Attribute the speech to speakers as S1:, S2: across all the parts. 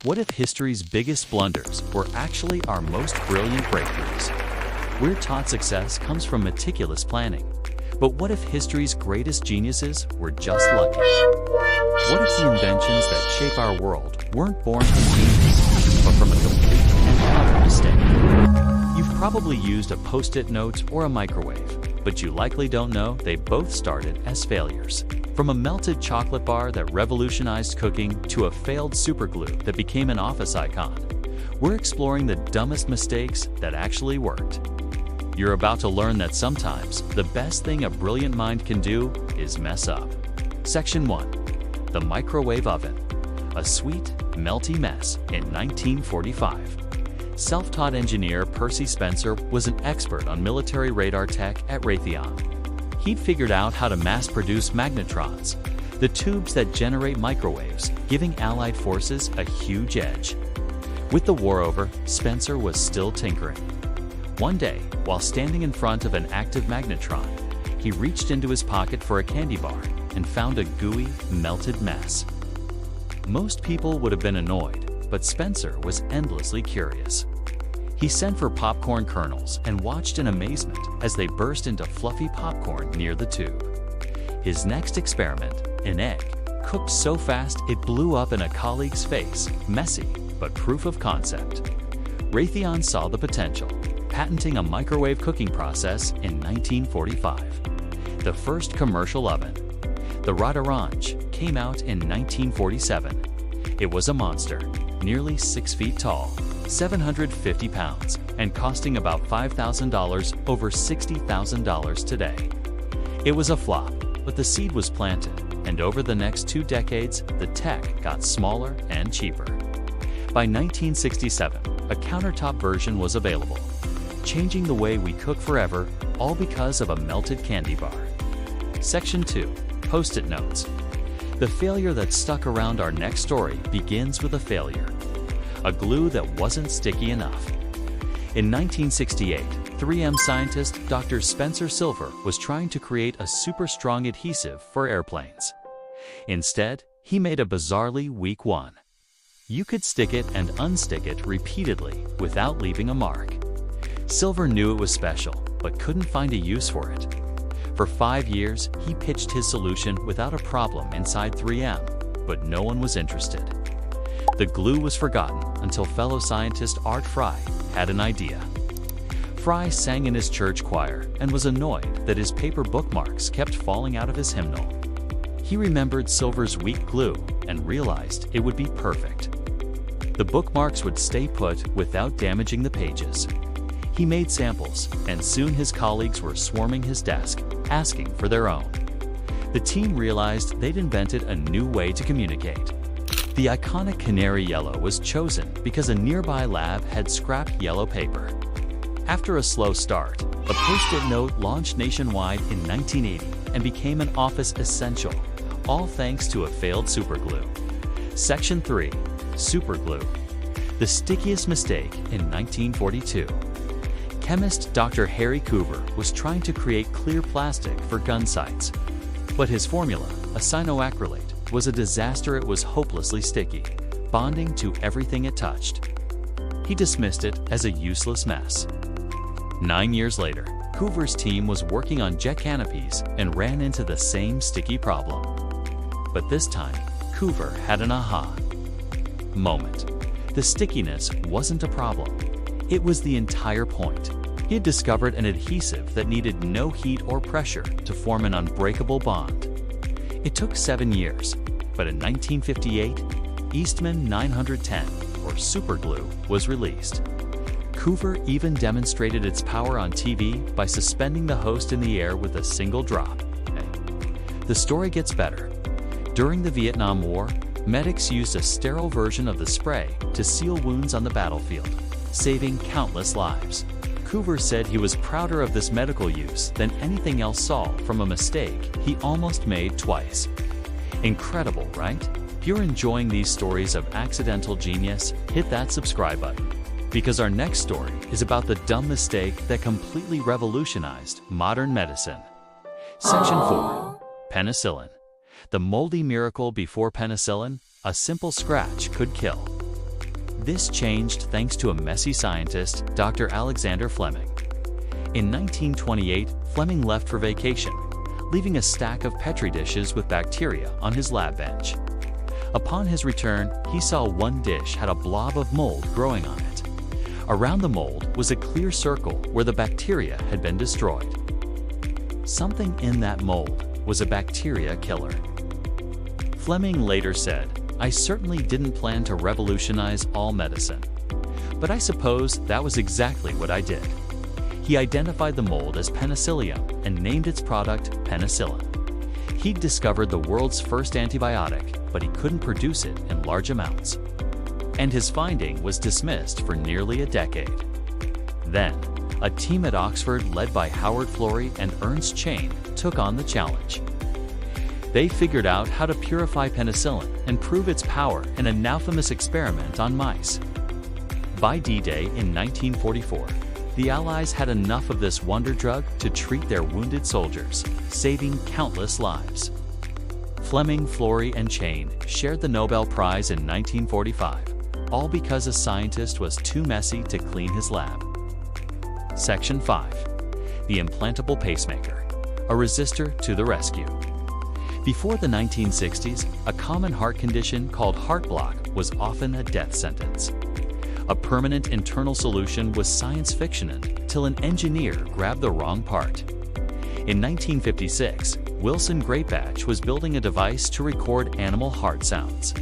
S1: What if history's biggest blunders were actually our most brilliant breakthroughs? We're taught success comes from meticulous planning. But what if history's greatest geniuses were just lucky? What if the inventions that shape our world weren't born from genius, but from a complete and utter mistake? You've probably used a post-it note or a microwave, but you likely don't know they both started as failures. From a melted chocolate bar that revolutionized cooking to a failed superglue that became an office icon, we're exploring the dumbest mistakes that actually worked. You're about to learn that sometimes the best thing a brilliant mind can do is mess up. Section 1. The Microwave Oven. A sweet, melty mess in 1945. Self-taught engineer Percy Spencer was an expert on military radar tech at Raytheon. He'd figured out how to mass-produce magnetrons, the tubes that generate microwaves, giving Allied forces a huge edge. With the war over, Spencer was still tinkering. One day, while standing in front of an active magnetron, he reached into his pocket for a candy bar and found a gooey, melted mess. Most people would have been annoyed, but Spencer was endlessly curious. He sent for popcorn kernels and watched in amazement as they burst into fluffy popcorn near the tube. His next experiment, an egg, cooked so fast it blew up in a colleague's face, messy, but proof of concept. Raytheon saw the potential, patenting a microwave cooking process in 1945. The first commercial oven, the Radarange, came out in 1947. It was a monster, nearly 6 feet tall, 750 pounds, and costing about $5,000 over $60,000 today. It was a flop, but the seed was planted, and over the next 2 decades, the tech got smaller and cheaper. By 1967, a countertop version was available, changing the way we cook forever, all because of a melted candy bar. Section 2. Post-it notes. The failure that stuck around our next story begins with a failure. A glue that wasn't sticky enough. In 1968, 3M scientist Dr. Spencer Silver was trying to create a super strong adhesive for airplanes. Instead, he made a bizarrely weak one. You could stick it and unstick it repeatedly without leaving a mark. Silver knew it was special, but couldn't find a use for it. For 5 years, he pitched his solution without a problem inside 3M, but no one was interested. The glue was forgotten until fellow scientist Art Fry had an idea. Fry sang in his church choir and was annoyed that his paper bookmarks kept falling out of his hymnal. He remembered Silver's weak glue and realized it would be perfect. The bookmarks would stay put without damaging the pages. He made samples, and soon his colleagues were swarming his desk, asking for their own. The team realized they'd invented a new way to communicate. The iconic canary yellow was chosen because a nearby lab had scrapped yellow paper. After a slow start, a post-it note launched nationwide in 1980 and became an office essential, all thanks to a failed superglue. Section 3. Superglue. The stickiest mistake in 1942. Chemist Dr. Harry Coover was trying to create clear plastic for gun sights. But his formula, a cyanoacrylate, was a disaster. It was hopelessly sticky, bonding to everything it touched. He dismissed it as a useless mess. 9 years later, Coover's team was working on jet canopies and ran into the same sticky problem. But this time, Coover had an aha moment. The stickiness wasn't a problem. It was the entire point. He had discovered an adhesive that needed no heat or pressure to form an unbreakable bond. It took 7 years, but in 1958, Eastman 910, or superglue, was released. Coover even demonstrated its power on TV by suspending the host in the air with a single drop. The story gets better. During the Vietnam War, medics used a sterile version of the spray to seal wounds on the battlefield, saving countless lives. Coover said he was prouder of this medical use than anything else solved from a mistake he almost made twice. Incredible, right? If you're enjoying these stories of accidental genius, hit that subscribe button, because our next story is about the dumb mistake that completely revolutionized modern medicine. Section 4. Penicillin. The moldy miracle before penicillin, a simple scratch could kill. This changed thanks to a messy scientist, Dr. Alexander Fleming. In 1928, Fleming left for vacation, leaving a stack of Petri dishes with bacteria on his lab bench. Upon his return, he saw one dish had a blob of mold growing on it. Around the mold was a clear circle where the bacteria had been destroyed. Something in that mold was a bacteria killer. Fleming later said, "I certainly didn't plan to revolutionize all medicine, but I suppose that was exactly what I did." He identified the mold as penicillium and named its product penicillin. He'd discovered the world's first antibiotic, but he couldn't produce it in large amounts. And his finding was dismissed for nearly a decade. Then, a team at Oxford led by Howard Florey and Ernst Chain took on the challenge. They figured out how to purify penicillin and prove its power in a now famous experiment on mice. By D-Day in 1944, the Allies had enough of this wonder drug to treat their wounded soldiers, saving countless lives. Fleming, Florey, and Chain shared the Nobel Prize in 1945, all because a scientist was too messy to clean his lab. Section 5. The implantable pacemaker, a resistor to the rescue. Before the 1960s, a common heart condition called heart block was often a death sentence. A permanent internal solution was science fiction until an engineer grabbed the wrong part. In 1956, Wilson Greatbatch was building a device to record animal heart sounds.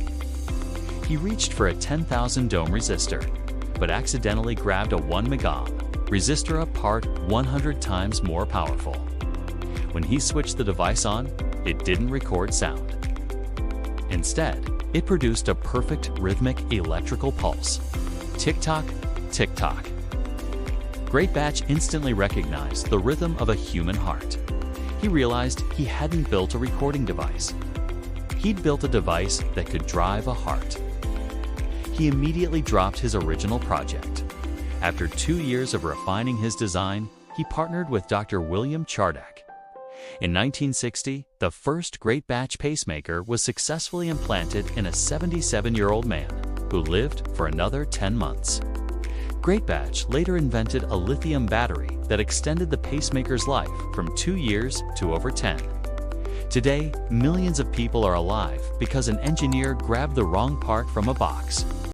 S1: He reached for a 10,000 ohm resistor, but accidentally grabbed a 1 megohm resistor, a part 100 times more powerful. When he switched the device on, it didn't record sound. Instead, it produced a perfect rhythmic electrical pulse. Tick-tock, tick-tock. Greatbatch instantly recognized the rhythm of a human heart. He realized he hadn't built a recording device. He'd built a device that could drive a heart. He immediately dropped his original project. After 2 years of refining his design, he partnered with Dr. William Chardak. In 1960, the first Greatbatch pacemaker was successfully implanted in a 77-year-old man who lived for another 10 months. Greatbatch later invented a lithium battery that extended the pacemaker's life from 2 years to over 10. Today, millions of people are alive because an engineer grabbed the wrong part from a box.